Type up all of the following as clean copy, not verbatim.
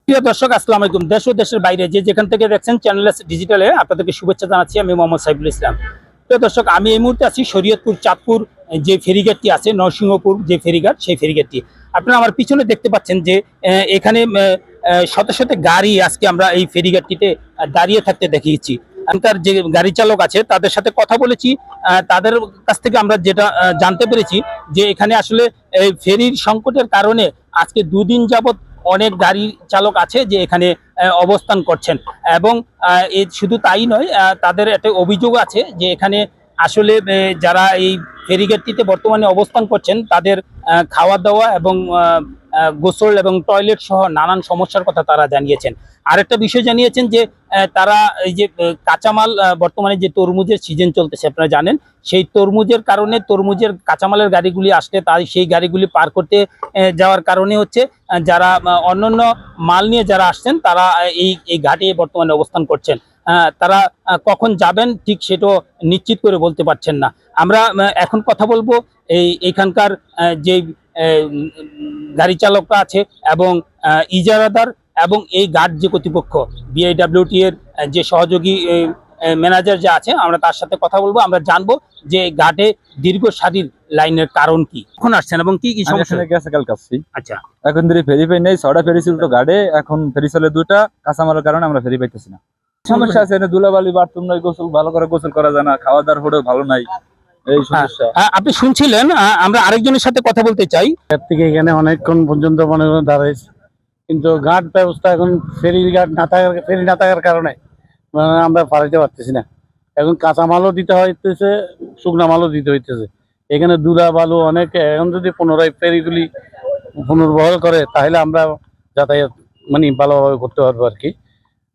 প্রিয় দর্শক, আসসালামু আলাইকুম। দেশ ও দেশের বাইরে যে যেখান থেকে দেখছেন চ্যানেল ডিজিটালে আপনাদেরকে শুভেচ্ছা জানাচ্ছি। আমি মোহাম্মদ সাইফুল ইসলাম। প্রিয় দর্শক, আমি এই মুহূর্তে আছি শরীয়তপুর চাঁদপুর যে ফেরিঘাটটি আছে, নরসিংহপুর যে ফেরিঘাট, সেই ফেরিঘাটটি আপনারা আমার পিছনে দেখতে পাচ্ছেন যে এখানে শত শত গাড়ি আজকে আমরা এই ফেরিঘাটটিতে দাঁড়িয়ে থাকতে দেখিয়েছি। এখানকার যে গাড়ি চালক আছে তাদের সাথে কথা বলেছি। তাদের কাছ থেকে আমরা যেটা জানতে পেরেছি যে এখানে আসলে এই ফেরির সংকটের কারণে আজকে দুদিন যাবত অনেক গাড়ি চালক আছে যে এখানে অবস্থান করছেন, এবং শুধু তাই নয়, তাদের একটা অভিযোগ আছে যে এখানে আসলে যারা এই ফেরিঘাটটিতে বর্তমানে অবস্থান করছেন তাদের খাওয়া দাওয়া এবং গোসল এবং টয়লেট সহ নানান সমস্যার কথা তারা জানিয়েছেন। আরেকটা বিষয় জানিয়েছেন যে তারা এই যে কাঁচামাল, বর্তমানে যে তরমুজের সিজন চলতেছে আপনারা জানেন, সেই তরমুজের কারণে তরমুজের কাঁচামালের গাড়িগুলি আসলে তাই সেই গাড়িগুলি পার করতে যাওয়ার কারণে হচ্ছে যারা অন্যান্য মাল নিয়ে যারা আসছেন তারা এই ঘাটে বর্তমানে অবস্থান করছেন। তারা কখন যাবেন ঠিক সেটাও নিশ্চিত করে বলতে পারছেন না। আমরা এখন কথা বলবো এইখানকার যে গাড়ি চালকরা আছে এবং ইজারাদার এবং এই ঘাট যে কর্তৃপক্ষ বিআইডব্লিউটি এর যে সহযোগী ম্যানেজার যে আছে, আমরা তার সাথে কথা বলবো। আমরা জানবো যে ঘাটে দীর্ঘ সারির লাইনের কারণ কি, কখন আসছেন এবং কি কি সমস্যা গেছে কাল কাছে। আচ্ছা, এখন ধরে ফেরি পাই নেই, 6টা ফেরি ছিল তো ঘাটে, এখন ফেরি চলে 2টা, কাঁচামালের কারণে আমরা ফেরি পাইতেছি না। সমস্যা আছে, ধুলাবালি বাথরুম নাই, গোসল ভালো করে গোসল করা যায় না, খাওয়া দাওয়ার হোটেল ভালো নাই, এই সমস্যা। আপনি শুনছিলেন। আমরা আরেকজনের সাথে কথা বলতে চাই। থেকে এখানে অনেকক্ষণ পর্যন্ত মনে করেন দাঁড়াইছে, কিন্তু ঘাট ব্যবস্থা এখন ফেরি না থাকার কারণে আমরা পারাইতে পারতেছি না। এখন কাঁচা মালও দিতে হইতেছে, শুকনা মালও দিতে হইতেছে। এখানে দুলা বালু অনেক, এখন যদি পুনরায় ফেরিগুলি পুনর্বহাল করে তাহলে আমরা যাতায়াত মানে ভালোভাবে করতে পারবো আর কি।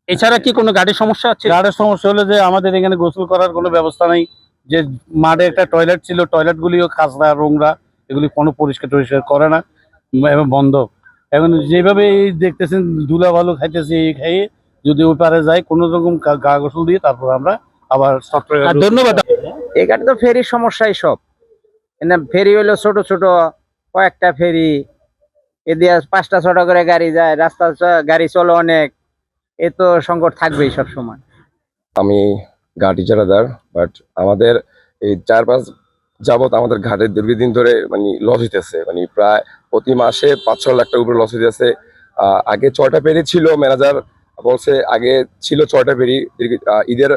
এছাড়া কি কোনো গাড়ির সমস্যা আছে? গাড়ির সমস্যা হলো যে আমাদের এখানে গোসল করার কোনো ব্যবস্থা নেই। যে মাঠে একটা টয়লেট ছিল, টয়লেট গুলিও কাঁচরা নোংরা, এগুলি কোনো পরিষ্কার করে না এবং বন্ধ। এখন যেভাবে দেখতেছেন ধুলা ভালো খাইতেছে, এই খাইয়ে যদি ওই পারে যায় কোনো রকম গা গোসল দিয়ে তারপর আমরা আবার ধন্যবাদ। এখানে তো ফেরির সমস্যাই সব। ফেরি হইলো ছোট ছোট কয়েকটা ফেরি, এদিকে 5টা 6টা করে গাড়ি যায়, রাস্তা গাড়ি চলে অনেক, এ তো সংকট থাকবেই সব সময়। আমি ঘাট ইজারাদার, বাট আমাদের এই 4-5 যাবত আমাদের ঘাটের দীর্ঘদিন ধরে মানে লস হইতেছে, মানে প্রায় প্রতি মাসে 5-6 লাখ টাকার উপরে লস হইতেছে। আগে 6টা ফেরি ছিল, ম্যানেজার বলছে আগে ছিল 6টা ফেরি, ঈদের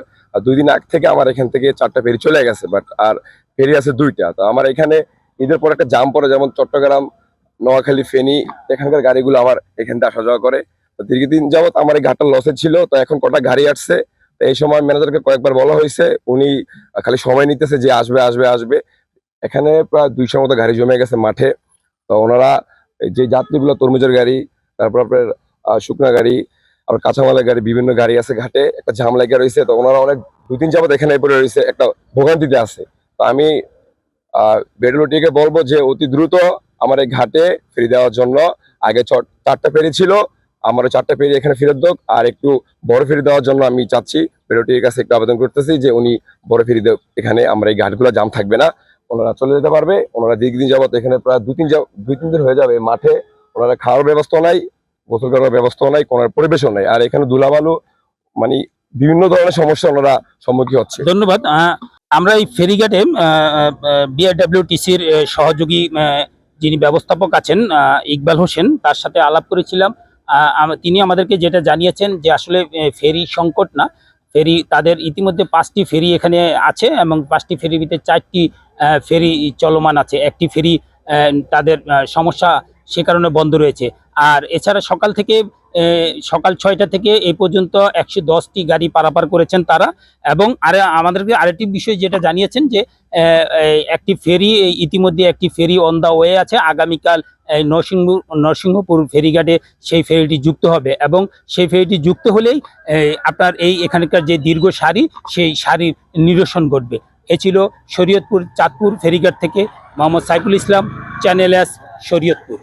2 দিন আগ থেকে আমার এখান থেকে 4টা ফেরি চলে গেছে, বাট আর ফেরি আছে 2টা। তো আমার এখানে ঈদের পর একটা জাম পড়ে, যেমন চট্টগ্রাম, নোয়াখালী, ফেনী, এখানকার গাড়িগুলো আমার এখান থেকে আসা যাওয়া করে। দীর্ঘদিন যাবত আমার এই ঘাটটা লসে ছিল, তো এখন কটা গাড়ি আসছে। এই সময় ম্যানেজারকে কয়েকবার বলা হয়েছে, উনি খালি সময় নিতেছে যে আসবে আসবে আসবে। এখানে প্রায় 200 মতো গাড়ি জমে গেছে মাঠে। তো ওনারা যে যাত্রীগুলো, তরমুজের গাড়ি, তারপর আপনার শুকনা গাড়ি, আবার কাঁচামালের গাড়ি, বিভিন্ন গাড়ি আছে ঘাটে, একটা ঝাম লাগা রয়েছে। তো ওনারা অনেক 2-3 যাবত এখানে পড়ে রয়েছে, একটা ভোগান্তিতে আছে। তো আমি বিআইডব্লিউটি-কে বলবো যে অতি দ্রুত আমার এই ঘাটে ফেরি দেওয়ার জন্য। আগে 4টা ফেরি ছিল, আমার 4টা ফেরি এখানে ফেরত হোক, আর একটু বড় ফেরি দেওয়ার জন্য আমি চাচ্ছি, বিআইডব্লিউটির কাছে একটু আবেদন করতেছি যে উনি বড় ফেরি দেব, এখানে আমরা এই ঘাটগুলো জাম থাকবে না, ওনারা চলে যেতে পারবে। ওনারা দীর্ঘদিন যাবত এখানে প্রায় 2-3 দিন হয়ে যাবে মাঠে, ওনারা খাওয়ার ব্যবস্থা নাই, গোসল করার ব্যবস্থাও নাই, কোনো পরিবেশও নাই, আর এখানে ধুলাবালু মানে বিভিন্ন ধরনের সমস্যা ওনারা সম্মুখীন হচ্ছে। ধন্যবাদ। আমরা এই ফেরিঘাটে বিআইডব্লিউটিসির সহযোগী যিনি ব্যবস্থাপক আছেন ইকবাল হোসেন, তার সাথে আলাপ করেছিলাম। তিনি আমাদেরকে যেটা জানিয়েছেন যে আসলে ফেরি সংকট না, ফেরি তাদের ইতিমধ্যে 5টি ফেরি এখানে আছে এবং 5টি ফেরির ভিতরে 4টি ফেরি চলমান আছে। একটি ফেরি তাদের সমস্যা, সে কারণে বন্ধ রয়েছে। আর এছাড়া সকাল 6টা থেকে এই পর্যন্ত 110টি গাড়ি পারাপার করেছেন তারা। এবং আমাদেরকে আরেকটি বিষয় যেটা জানিয়েছেন যে একটি ফেরি ইতিমধ্যে একটি ফেরি অন দা ওয়ে আছে, আগামীকাল নরসিংহপুর ফেরিঘাটে সেই ফেরিটি যুক্ত হবে, এবং সেই ফেরিটি যুক্ত হলেই আপনার এখানকার যে দীর্ঘ সারি, সেই সারির নিরসন ঘটবে। এ ছিল শরীয়তপুর চাঁদপুর ফেরিঘাট থেকে মোহাম্মদ সাইফুল ইসলাম, চ্যানেল এস, শরীয়তপুর।